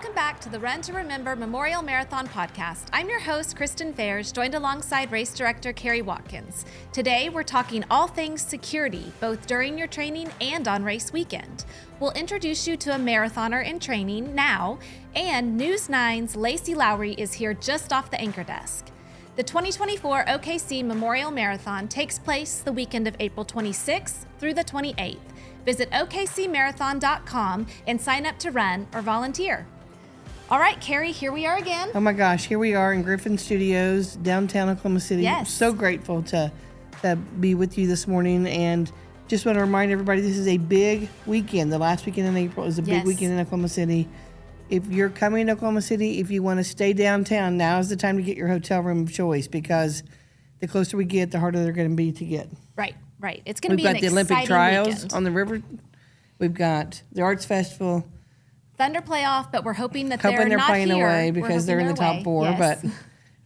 Welcome back to the Run to Remember Memorial Marathon podcast. I'm your host, Kristen Fairs, joined alongside race director Carrie Watkins. Today, we're talking all things security, both during your training and on race weekend. We'll introduce you to a marathoner in training now, and News 9's Lacie Lowry is here just off the anchor desk. The 2024 OKC Memorial Marathon takes place the weekend of April 26th through the 28th. Visit okcmarathon.com and sign up to run or volunteer. All right, Carrie, here we are again. Oh my gosh, here we are in Griffin Studios, downtown Oklahoma City. Yes. So grateful to be with you this morning, and just want to remind everybody this is a big weekend. The last weekend in April is a big weekend in Oklahoma City. If you're coming to Oklahoma City, if you want to stay downtown, now is the time to get your hotel room of choice, because the closer we get, the harder they're going to be to get. Right. It's going to be an exciting weekend. We've got the Olympic trials weekend on the river. We've got the Arts Festival. Thunder playoff, but we're hoping that they're not playing here. away because they're in the top four. Yes. But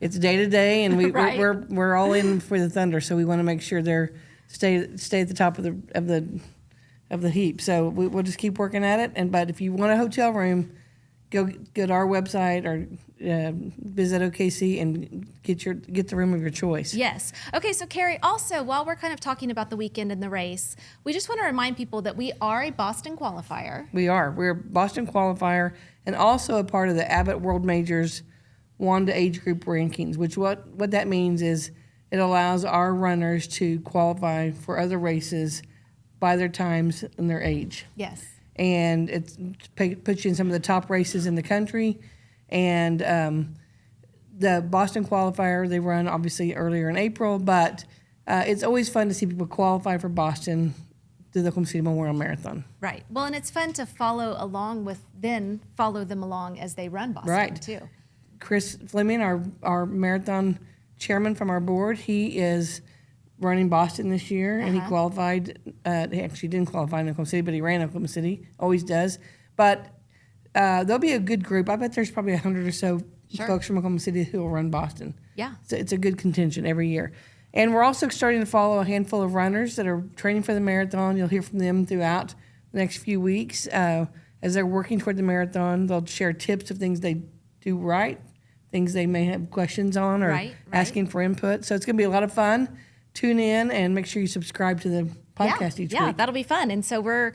it's day to day, and Right. we're all in for the Thunder, so we want to make sure they're stay at the top of the heap. So we'll just keep working at it. But if you want a hotel room, go to our website or visit OKC and get the room of your choice. Yes. Okay, so Carrie, also, while we're kind of talking about the weekend and the race, we just want to remind people that we are a Boston qualifier. We're a Boston qualifier and also a part of the Abbott World Majors Wanda age group rankings, which what that means is it allows our runners to qualify for other races by their times and their age. Yes. And it puts you in some of the top races in the country. And the Boston qualifier, they run obviously earlier in April, but it's always fun to see people qualify for Boston through the Oklahoma City Memorial Marathon. Right. Well, and it's fun to follow them along as they run Boston, too. Chris Fleming, our marathon chairman from our board, he is running Boston this year, and he qualified. He actually didn't qualify in Oklahoma City, but he ran Oklahoma City, always does. But there'll be a good group. I bet there's probably 100 or so folks from Oklahoma City who will run Boston. Yeah. So it's a good contingent every year. And we're also starting to follow a handful of runners that are training for the marathon. You'll hear from them throughout the next few weeks. As they're working toward the marathon, they'll share tips of things they do right, things they may have questions on, or asking for input. So it's going to be a lot of fun. Tune in and make sure you subscribe to the podcast each week. Yeah, that'll be fun. And so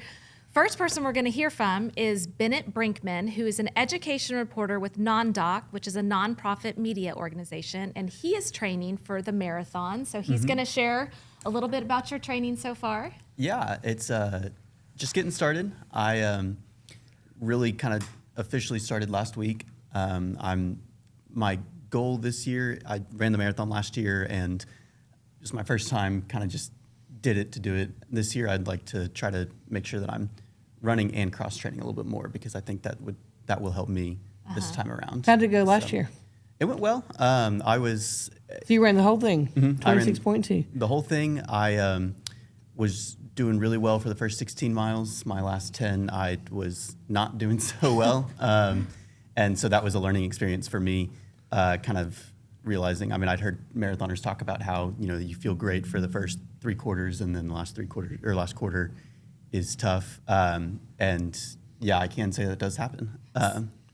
first person we're going to hear from is Bennett Brinkman, who is an education reporter with NonDoc, which is a nonprofit media organization, and he is training for the marathon. So he's going to share a little bit about your training so far. Yeah, it's just getting started. I really kind of officially started last week. My goal this year, I ran the marathon last year, and it was my first time, kind of just did it to do it. This year, I'd like to try to make sure that I'm running and cross-training a little bit more, because I think that will help me this time around. How'd it go last year? It went well. So you ran the whole thing, 26.2. The whole thing. I was doing really well for the first 16 miles. My last 10, I was not doing so well. And so that was a learning experience for me, kind of realizing, I'd heard marathoners talk about how, you feel great for the first 3 quarters, and then the last quarter is tough. And yeah, I can say that does happen.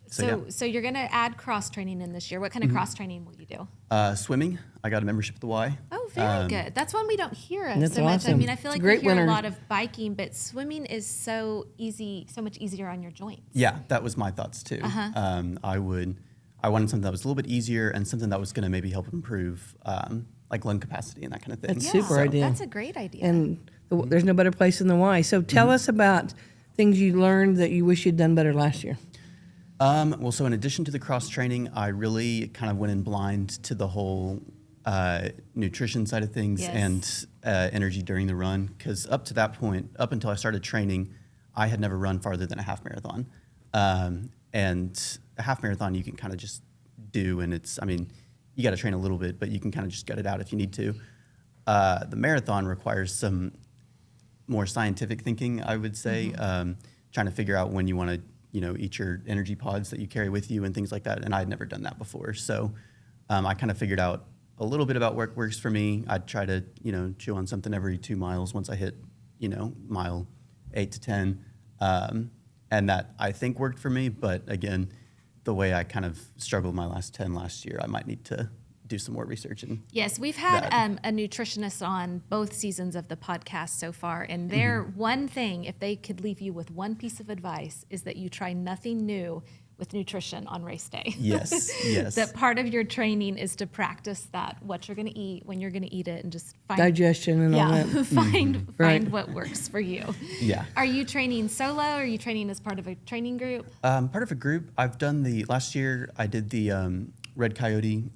So you're going to add cross training in this year. What kind of cross training will you do? Swimming. I got a membership at the Y. Oh, very good. That's one we don't hear of That's so much. awesome. I feel like we hear a lot of biking, but swimming is so much easier on your joints. Yeah, that was my thoughts too. I wanted something that was a little bit easier and something that was going to maybe help improve like lung capacity and that kind of thing. That's super idea. That's a great idea. And there's no better place than the Y. So tell us about things you learned that you wish you'd done better last year. So in addition to the cross training, I really kind of went in blind to the whole nutrition side of things and energy during the run. Because up to that point, up until I started training, I had never run farther than a half marathon. And a half marathon you can kind of just do, and you got to train a little bit, but you can kind of just gut it out if you need to. The marathon requires some more scientific thinking, I would say, trying to figure out when you want to eat your energy pods that you carry with you and things like that. And I had never done that before. So I kind of figured out a little bit about what works for me. I'd try to, chew on something every 2 miles once I hit, mile 8 to 10. And that I think worked for me. But again, the way I kind of struggled my last 10 last year, I might need to do some more research. Yes, we've had a nutritionist on both seasons of the podcast so far, and their one thing, if they could leave you with one piece of advice, is that you try nothing new with nutrition on race day. Yes, yes. That part of your training is to practice that, what you're going to eat, when you're going to eat it, and just find digestion and all that. find what works for you. Yeah. Are you training solo, or are you training as part of a training group? Part of a group. I've done last year I did the Red Coyote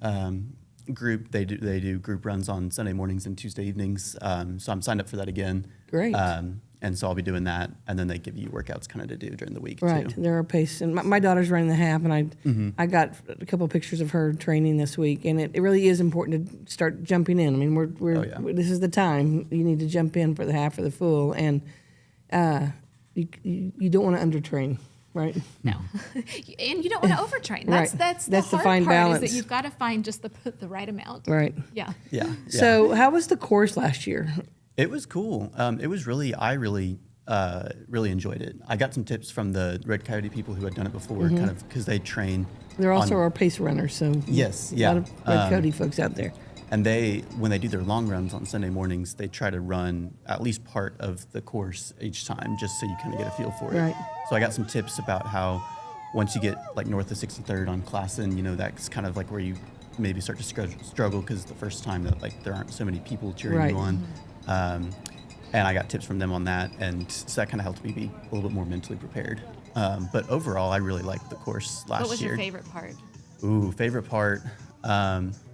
group. They do group runs on Sunday mornings and Tuesday evenings. So I'm signed up for that again. Great. And so I'll be doing that, and then they give you workouts kind of to do during the week Right. too. There are pace, and my daughter's running the half, and I got a couple of pictures of her training this week, and it really is important to start jumping in. I mean, this is the time you need to jump in for the half or the full, and you don't want to undertrain, right? No, and you don't want to overtrain. That's Right. that's the That's the hard fine part balance. is that you've got to find just the right amount. Right. Yeah. Yeah. So, how was the course last year? It was cool. It was I really enjoyed it. I got some tips from the Red Coyote people who had done it before, kind of because they train. They're also our pace runners, so Yes, a yeah. lot of Red Coyote folks out there. And when they do their long runs on Sunday mornings, they try to run at least part of the course each time, just so you kind of get a feel for it. Right. So I got some tips about how once you get like north of 63rd on Classen, that's kind of like where you maybe start to struggle because the first time that like there aren't so many people cheering Right. you on. And I got tips from them on that, and so that kind of helped me be a little bit more mentally prepared. But overall, I really liked the course last year. What was your favorite part? Ooh, favorite part.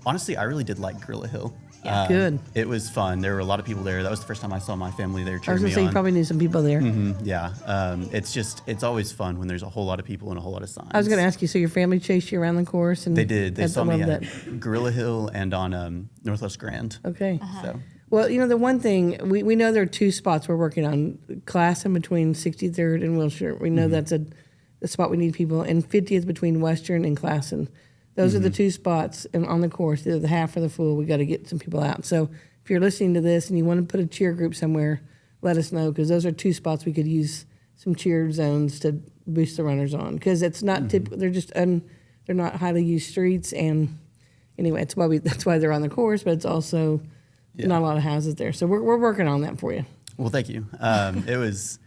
Honestly, I really did like Gorilla Hill. Yeah. Good. It was fun. There were a lot of people there. That was the first time I saw my family there I was cheering going me to say, you on. probably knew some people there. Yeah. It's always fun when there's a whole lot of people and a whole lot of signs. I was going to ask you, so your family chased you around the course? And They did. They I saw me love at that. Gorilla Hill and on Northwest Grand. Okay. So Well, the one thing, we know there are two spots we're working on, class in between 63rd and Wilshire. We know that's a spot we need people, and 50th between Western and Classen. Those are the two spots and on the course, either the half or the full. We got to get some people out. So if you're listening to this and you want to put a cheer group somewhere, let us know, because those are two spots we could use some cheer zones to boost the runners on, because it's not typical. They're just they're not highly used streets, and anyway, that's why they're on the course, but it's also not a lot of houses there. So we're working on that for you. well, thank you. It was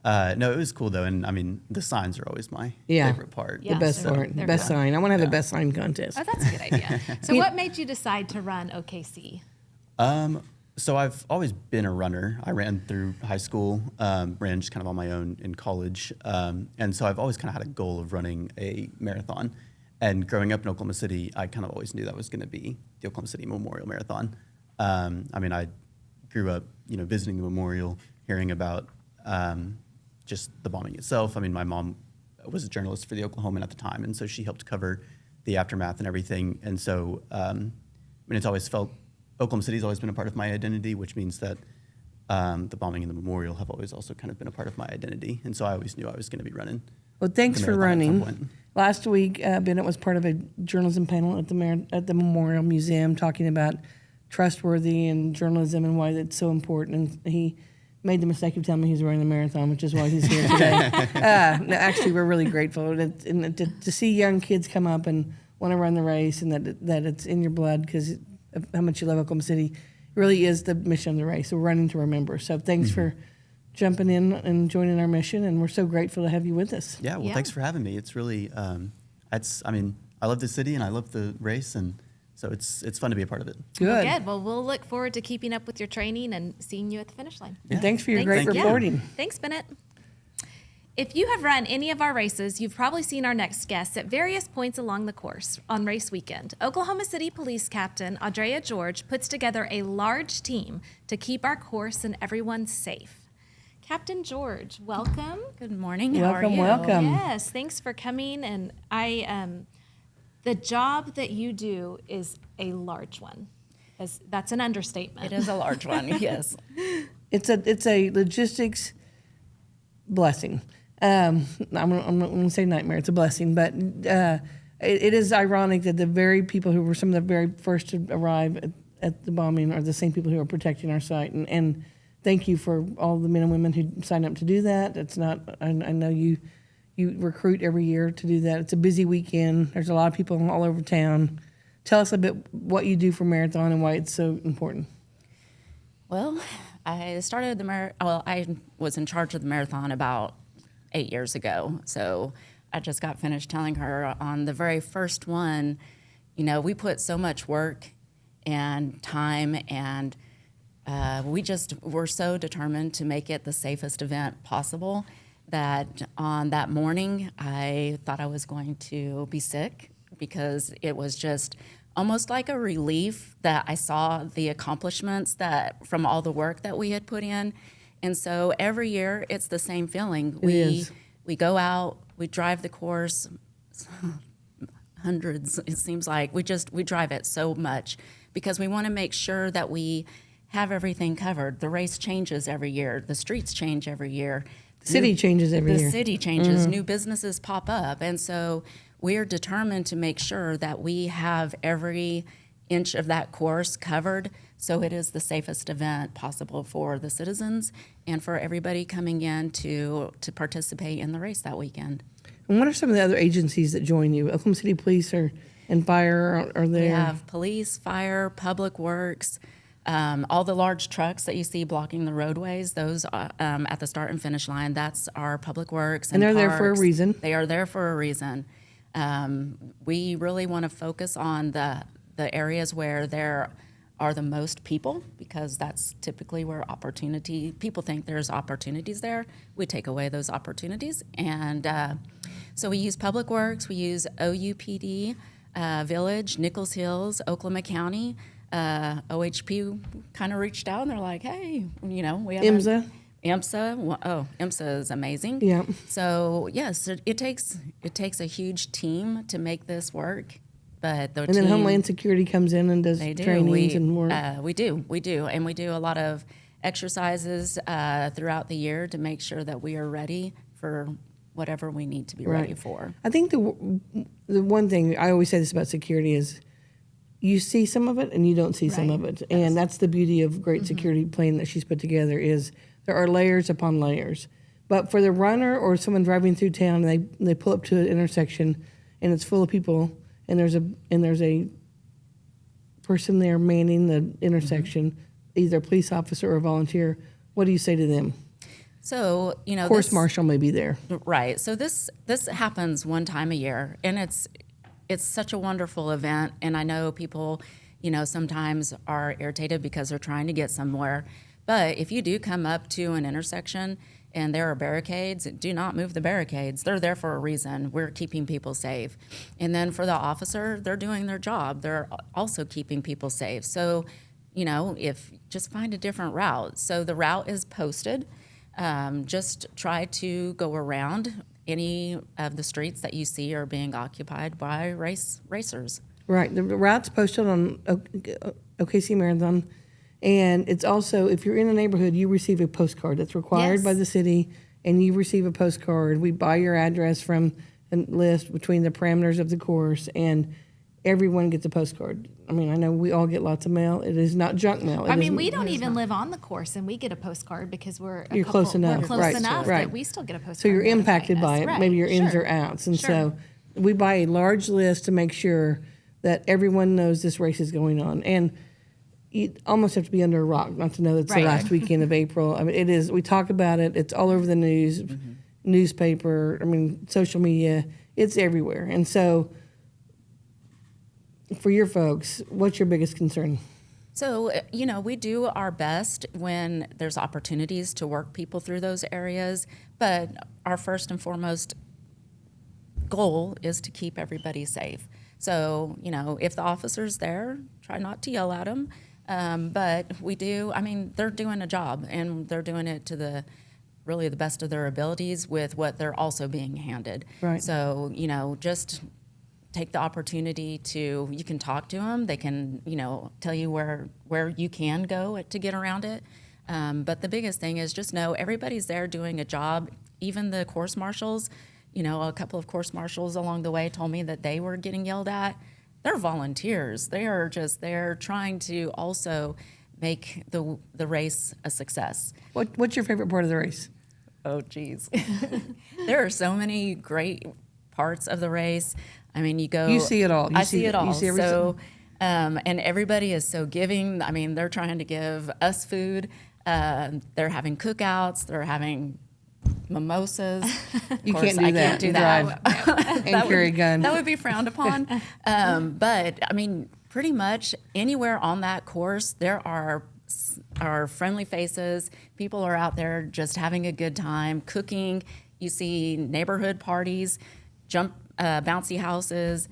it was cool though, and I mean the signs are always my favorite part. Yeah. The best they're- part, the they're best fun. sign. I want to have the best sign contest. Oh, that's a good idea. So what made you decide to run OKC? So I've always been a runner. I ran through high school, ran just kind of on my own in college. And so I've always kind of had a goal of running a marathon. And growing up in Oklahoma City, I kind of always knew that was going to be the Oklahoma City Memorial Marathon. I mean, I grew up, visiting the memorial, hearing about just the bombing itself. I mean, my mom was a journalist for the Oklahoman at the time, and so she helped cover the aftermath and everything. And so, it's always felt Oklahoma City's always been a part of my identity, which means that the bombing and the memorial have always also kind of been a part of my identity. And so I always knew I was going to be running. Well, thanks the for marathon at some running. point. Last week, Bennett was part of a journalism panel at the Memorial Museum talking about trustworthy and journalism and why that's so important. And he made the mistake of telling me he's running the marathon, which is why he's here today. No, actually, we're really grateful and to see young kids come up and want to run the race, and that it's in your blood because of how much you love Oklahoma City. It really is the mission of the race. So we're running to remember. So thanks for jumping in and joining our mission, and we're so grateful to have you with us. Yeah, well, thanks for having me. It's really, I love the city and I love the race, and so it's fun to be a part of it. Good. Well, good. Well, we'll look forward to keeping up with your training and seeing you at the finish line. And thanks for your great Thank you. reporting. Thanks, Bennett. If you have run any of our races, you've probably seen our next guests at various points along the course on race weekend. Oklahoma City Police Captain Audrea George puts together a large team to keep our course and everyone safe. Captain George, welcome. Good morning. How are you? Welcome. Yes, thanks for coming. And the job that you do is a large one. That's an understatement. It is a large one, yes. It's a logistics blessing. I'm going to say nightmare. It's a blessing, but it is ironic that the very people who were some of the very first to arrive at the bombing are the same people who are protecting our site. And thank you for all the men and women who signed up to do that. It's not. I know you you recruit every year to do that. It's a busy weekend. There's a lot of people all over town. Tell us a bit what you do for marathon and why it's so important. Well, I started I was in charge of the marathon about 8 years ago. So I just got finished telling her on the very first one, we put so much work and time, and we're so determined to make it the safest event possible that on that morning I thought I was going to be sick, because it was just almost like a relief that I saw the accomplishments that from all the work that we had put in. And so every year it's the same feeling. We go out, we drive the course, hundreds, it seems like. We drive it so much because we want to make sure that we have everything covered. The race changes every year. The streets change every year. The city changes every year. The city changes. New businesses pop up. And so we're determined to make sure that we have every inch of that course covered, so it is the safest event possible for the citizens and for everybody coming in to participate in the race that weekend. And what are some of the other agencies that join you? Oklahoma City Police and Fire are there? We have police, fire, public works, all the large trucks that you see blocking the roadways, those at the start and finish line, that's our public works. And they're parks. there for a reason. They are there for a reason. We really want to focus on the areas where there are the most people, because that's typically where people think there's opportunities there. We take away those opportunities. And so we use Public Works, we use OUPD, Village, Nichols Hills, Oklahoma County. OHP kind of reached out and they're like, hey, we have IMSA. IMSA is amazing. Yeah. So yes, it takes a huge team to make this work, but then Homeland Security comes in and does trainings and work. We do, and we do a lot of exercises throughout the year to make sure that we are ready for whatever we need to be ready for. I think the one thing I always say this about security is, you see some of it and you don't see some of it. And that's the beauty of great security plan that she's put together, is there are layers upon layers. But for the runner or someone driving through town, and they pull up to an intersection and it's full of people, and there's a person there manning the intersection, either a police officer or a volunteer, what do you say to them? So, Course marshal may be there. Right. So this happens one time a year, and it's such a wonderful event, and I know people, sometimes are irritated because they're trying to get somewhere. But if you do come up to an intersection and there are barricades, do not move the barricades. They're there for a reason. We're keeping people safe. And then for the officer, they're doing their job. They're also keeping people safe. So, if just find a different route. So the route is posted. Just try to go around any of the streets that you see are being occupied by racers. Right. The route's posted on OKC Marathon. And it's also, if you're in a neighborhood, you receive a postcard that's required by the city, and you receive a postcard. We buy your address from a list between the parameters of the course, and everyone gets a postcard. I mean, I know we all get lots of mail. It is not junk mail. We don't even live on the course, and we get a postcard because we're close enough. We're close enough that we still get a postcard. So you're impacted by it. Right. Maybe your ins or outs. And so we buy a large list to make sure that everyone knows this race is going on. And you almost have to be under a rock not to know it's the last weekend of April. I mean, it is. We talk about it. It's all over the news, newspaper, social media. It's everywhere. And so for your folks, what's your biggest concern? So, we do our best when there's opportunities to work people through those areas, but our first and foremost goal is to keep everybody safe. So, if the officer's there, try not to yell at them. But we do, they're doing a job, and they're doing it to the best of their abilities with what they're also being handed. Right. So, just take the opportunity you can talk to them. They can, tell you where you can go to get around it. But the biggest thing is just know everybody's there doing a job. Even the course marshals, a couple of course marshals along the way told me that they were getting yelled at. They're volunteers. They are just there trying to also make the race a success. What's your favorite part of the race? Oh, geez. There are so many great parts of the race. I mean, you go. You see it all. I see it all. You see everything. So, and everybody is so giving. I mean, they're trying to give us food. They're having cookouts. They're having mimosas. You Of course, can't do I that. can't do and that. drive and carry a gun. That would be frowned upon. But I mean, pretty much anywhere on that course, there are friendly faces. People are out there just having a good time, cooking. You see neighborhood parties, bouncy houses.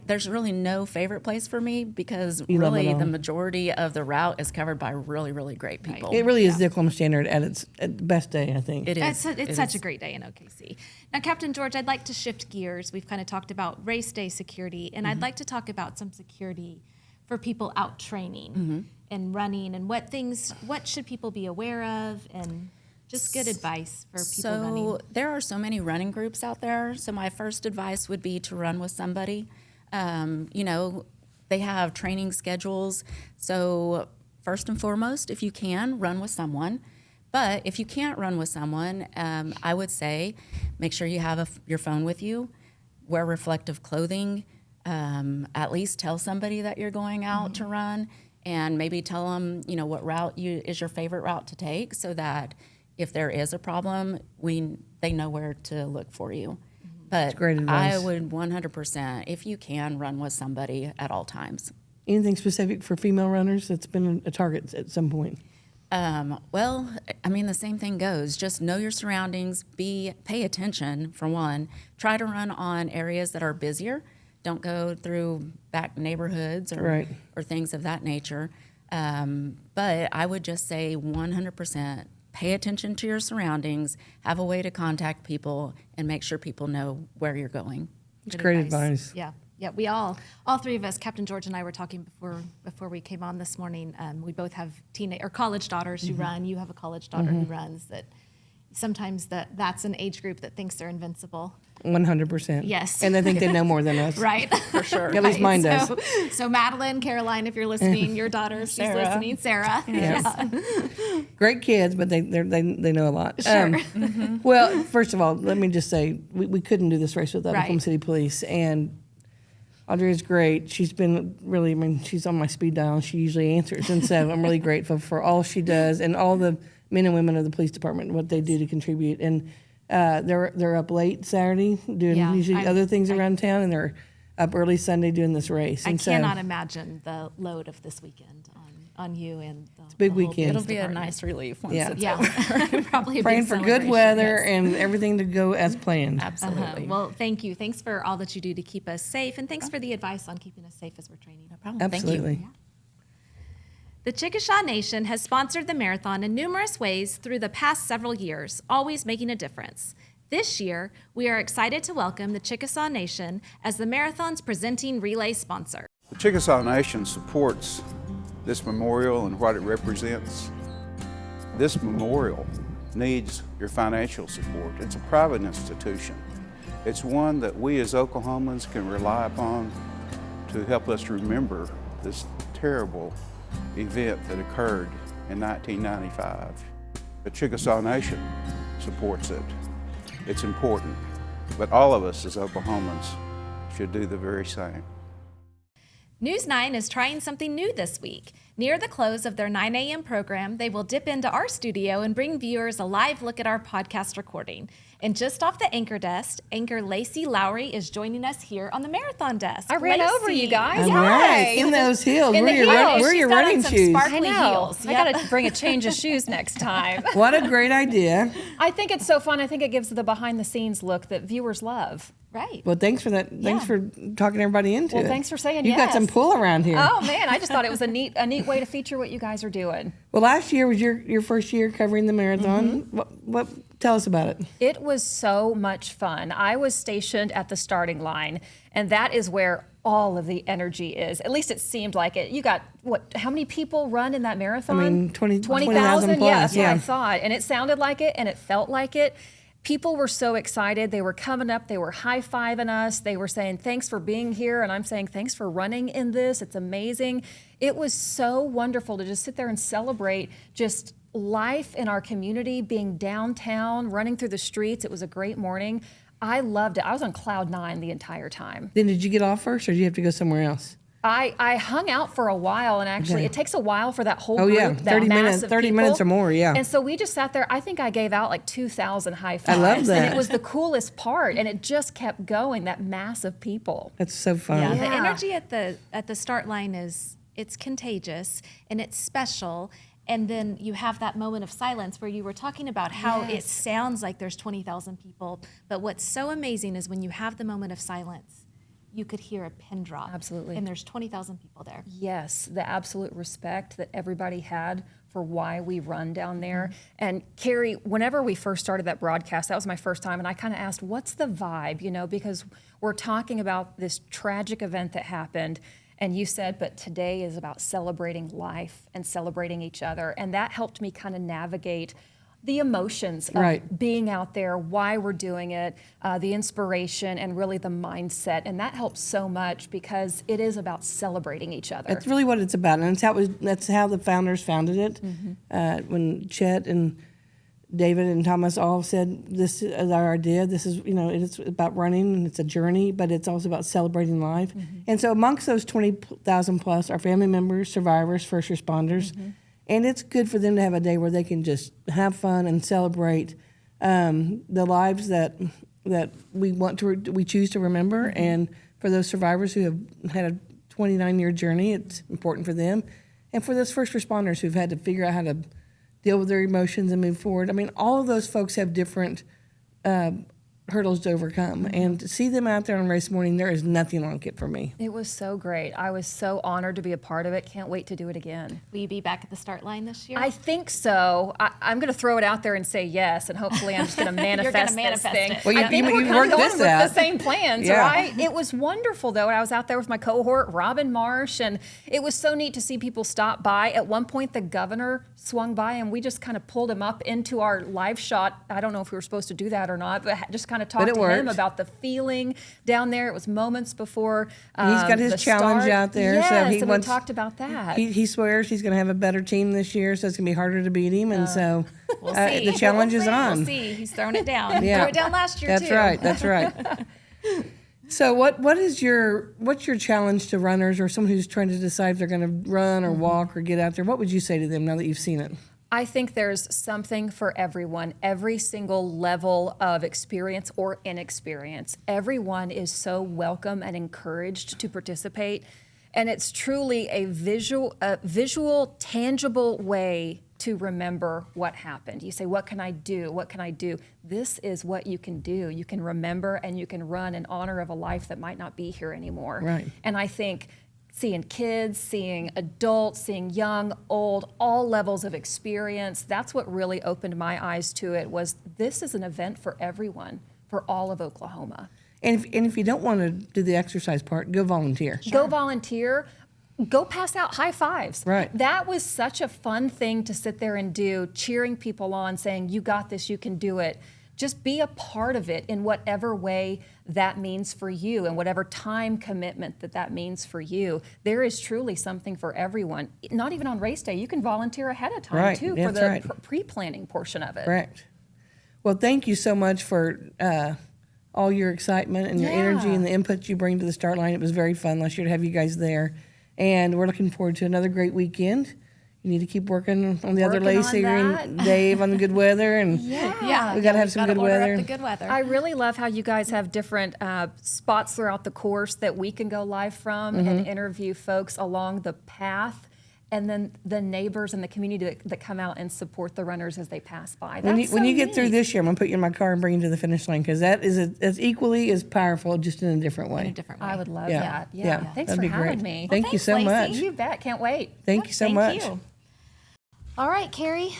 There's really no favorite place for me because You love it really all. the majority of the route is covered by really, really great people. It really is the Oklahoma Standard at the best day, I think. It is. It's such a great day in OKC. Now, Captain George, I'd like to shift gears. We've kind of talked about race day security, and I'd like to talk about some security for people out training and running, and what should people be aware of, and just good advice for people running. So there are so many running groups out there. So my first advice would be to run with somebody. They have training schedules. So first and foremost, if you can, run with someone. But if you can't run with someone, I would say make sure you have your phone with you, wear reflective clothing, at least tell somebody that you're going out to run, and maybe tell them, what route is your favorite route to take, so that if there is a problem, they know where to look for you. But great advice. I would 100%, if you can, run with somebody at all times. Anything specific for female runners that's been a target at some point? Well, I mean, the same thing goes. Just know your surroundings. Pay attention, for one. Try to run on areas that are busier. Don't go through back neighborhoods or things of that nature. But I would just say 100%. Pay attention to your surroundings, have a way to contact people, and make sure people know where you're going. It's great advice. Yeah. We all three of us, Captain George and I, were talking before we came on this morning. We both have college daughters who run. You have a college daughter who runs. That sometimes that's an age group that thinks they're invincible. 100%. Yes. And they think they know more than us. Right. For sure. At least mine does. So Madeline, Caroline, if you're listening, your daughter, she's listening. Sarah. Yes. Great kids, but they know a lot. Sure. Well, first of all, let me just say we couldn't do this race without Oklahoma City Police, and Audrea's great. She's been really, she's on my speed dial, and she usually answers, and so I'm really grateful for all she does and all the men and women of the police department, what they do to contribute. And they're up late Saturday doing usually other things around town, and they're up early Sunday doing this race. I cannot imagine the load of this weekend on you and the big whole weekend. It'll be a department. nice relief once it's Yeah, over. probably a Praying big for good celebration. weather Yes. and everything to go as planned. Absolutely. Well, thank you. Thanks for all that you do to keep us safe, and thanks for the advice on keeping us safe as we're training. No problem. Absolutely. Thank you. The Chickasaw Nation has sponsored the marathon in numerous ways through the past several years, always making a difference. This year, we are excited to welcome the Chickasaw Nation as the marathon's presenting relay sponsor. The Chickasaw Nation supports this memorial and what it represents. This memorial needs your financial support. It's a private institution. It's one that we as Oklahomans can rely upon to help us remember this terrible event that occurred in 1995. The Chickasaw Nation supports it. It's important, but all of us as Oklahomans should do the very same. News 9 is trying something new this week. Near the close of their 9 a.m. program, they will dip into our studio and bring viewers a live look at our podcast recording. And just off the anchor desk, anchor Lacie Lowry is joining us here on the marathon desk. I ran over you guys. All right, in those heels. In Where the are your, heels. where are She's your got on running some shoes? sparkly I know. heels. I Yep. got to bring a change of shoes next time. What a great idea. I think it's so fun. I think it gives the behind the scenes look that viewers love. Right. Well, thanks for that. Thanks for talking everybody into Well, it. what saying You got yes. some pull around here. Oh man, I just thought it was a neat way to feature what you guys are doing. Well, last year was your first year covering the marathon. What tell us about it? It was so much fun. I was stationed at the starting line, and that is where all of the energy is. At least it seemed like it. You got how many people run in that marathon? I mean, 20,000 20,000. plus, Yeah, that's what yeah. I thought. And it sounded like it, and it felt like it. People were so excited. They were coming up. They were high-fiving us. They were saying, thanks for being here. And I'm saying, thanks for running in this. It's amazing. It was so wonderful to just sit there and celebrate just life in our community, being downtown, running through the streets. It was a great morning. I loved it. I was on cloud 9 the entire time. Then did you get off first, or did you have to go somewhere else? I hung out for a while, and actually it takes a while for that whole Oh group, yeah, that 30 mass minutes, of 30 people. minutes or more. Yeah. And so we just sat there. I think I gave out like 2,000 high fives. I love that. And it was the coolest part, and it just kept going. That mass of people. That's so fun. Yeah, Yeah. the energy at the start line it's contagious and it's special. And then you have that moment of silence where you were talking about how it sounds like there's 20,000 people. But what's so amazing is when you have the moment of silence, you could hear a pin drop. Absolutely. And there's 20,000 people there. Yes, the absolute respect that everybody had for why we run down there. And Carrie, whenever we first started that broadcast, that was my first time, and I kind of asked, what's the vibe, because we're talking about this tragic event that happened, and you said, but today is about celebrating life and celebrating each other. And that helped me kind of navigate the emotions of being out there, why we're doing it, the inspiration, and really the mindset. And that helps so much because it is about celebrating each other. That's really what it's about, and that's how the founders founded it. When Chet and David and Thomas all said, this is our idea. This is, it's about running, and it's a journey, but it's also about celebrating life. And so amongst those 20,000 plus are family members, survivors, first responders. And it's good for them to have a day where they can just have fun and celebrate the lives that we choose to remember. And for those survivors who have had a 29-year journey, it's important for them. And for those first responders who've had to figure out how to deal with their emotions and move forward. I mean, all of those folks have different hurdles to overcome. And to see them out there on race morning, there is nothing like it for me. It was so great. I was so honored to be a part of it. Can't wait to do it again. Will you be back at the start line this year? I think so. I'm going to throw it out there and say yes, and hopefully I'm just going to manifest manifest this thing. it. Well, I think you we're kind worked of this going with out. the same plans, Yeah. right? It was wonderful, though. I was out there with my cohort, Robin Marsh, and it was so neat to see people stop by. At one point, the governor swung by, and we just kind of pulled him up into our live shot. I don't know if we were supposed to do that or not, but just kind of talked to him about the feeling down there. It was moments before he's got his the challenge start. out there. Yes, so and we talked about that. He swears he's going to have a better team this year, so it's going to be harder to beat him. And so We'll see. the challenge is on. We'll see. He's thrown it down. Yeah. He threw it down last year, That's too. right. That's right. So what's your challenge to runners or someone who's trying to decide if they're going to run or walk or get out there? What would you say to them now that you've seen it? I think there's something for everyone, every single level of experience or inexperience. Everyone is so welcome and encouraged to participate. And it's truly a visual, tangible way to remember what happened. You say, what can I do? What can I do? This is what you can do. You can remember and you can run in honor of a life that might not be here anymore. Right. And I think seeing kids, seeing adults, seeing young, old, all levels of experience, that's what really opened my eyes to it, was this is an event for everyone, for all of Oklahoma. And if you don't want to do the exercise part, go volunteer. Go volunteer. Go pass out high fives. Right. That was such a fun thing to sit there and do, cheering people on, saying, you got this, you can do it. Just be a part of it in whatever way that means for you and whatever time commitment that means for you. There is truly something for everyone. Not even on race day. You can volunteer ahead of time, too, for the pre-planning portion of it. Correct. Well, thank you so much for all your excitement and your energy and the input you bring to the start line. It was very fun last year to have you guys there. And we're looking forward to another great weekend. You need to keep working on the other Lacie and Dave on the good weather, and we got to have some good weather. The good weather. I really love how you guys have different spots throughout the course that we can go live from and interview folks along the path, and then the neighbors and the community that come out and support the runners as they pass by. When you get through this year, I'm going to put you in my car and bring you to the finish line, because that is as equally as powerful, just in a different way. In a different way. I would love that. Yeah. Thanks that'd for be having great. me. Thank you so Lacie. much. You bet. Can't wait. Thank you so much. You. All right, Carrie.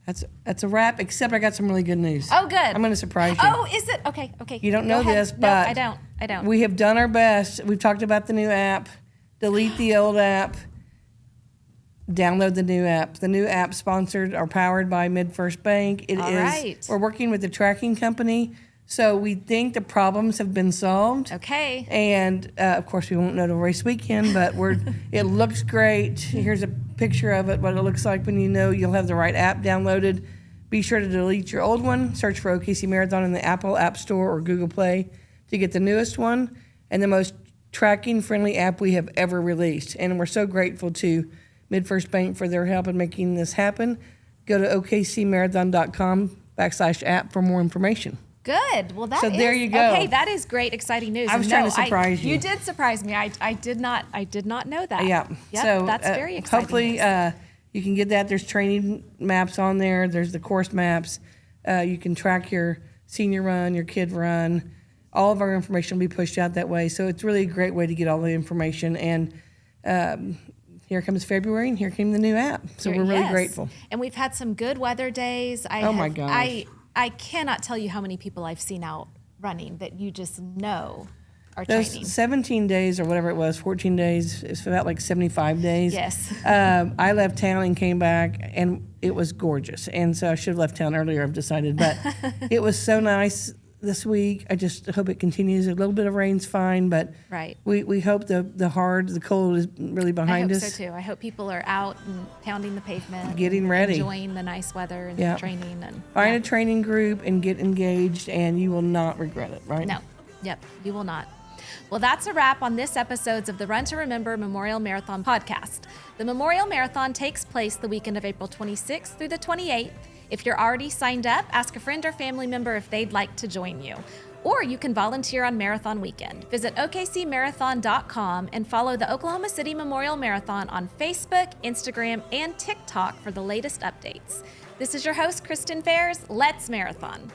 That's a wrap, except I got some really good news. Oh, good. I'm going to surprise you. Oh, is it? Okay. You don't Go know ahead. this, No, but I don't. we have done our best. We've talked about the new app. Delete the old app. Download the new app. The new app sponsored or powered by MidFirst Bank. It All is. right. We're working with the tracking company So we think the problems have been solved. Okay. And of course, we won't know till race weekend, but it looks great. Here's a picture of it, what it looks like when you know you'll have the right app downloaded. Be sure to delete your old one. Search for OKC Marathon in the Apple App Store or Google Play to get the newest one and the most tracking-friendly app we have ever released. And we're so grateful to MidFirst Bank for their help in making this happen. Go to okcmarathon.com/app for more information. Good. Well, So there you go. Okay, that is great, exciting news. I was And trying to surprise you. You did surprise me. I did not know that. Yeah. Yep, So that's very exciting. hopefully news. you can get that. There's training maps on there. There's the course maps. You can track your senior run, your kid run. All of our information will be pushed out that way. So it's really a great way to get all the information. And here comes February, and here came the new app. So we're really Yes. grateful. And we've had some good weather days. My gosh. I cannot tell you how many people I've seen out running that you just know are Those training. 17 days or whatever it was, 14 days, it's about like 75 days. Yes. I left town and came back, and it was gorgeous. And so I should have left town earlier, I've decided. But it was so nice this week. I just hope it continues. A little bit of rain's fine, but Right. we hope the cold is really I behind hope us. so too. I hope people are out and pounding the pavement, Getting and ready. enjoying the nice weather and Yeah. the training. And Find a training group and get engaged, and you will not regret it, right? No. Yep, you will not. Well, that's a wrap on this episode of the Run to Remember Memorial Marathon podcast. The Memorial Marathon takes place the weekend of April 26th through the 28th. If you're already signed up, ask a friend or family member if they'd like to join you. Or you can volunteer on Marathon Weekend. Visit okcmarathon.com and follow the Oklahoma City Memorial Marathon on Facebook, Instagram, and TikTok for the latest updates. This is your host, Kristen Fairs. Let's Marathon.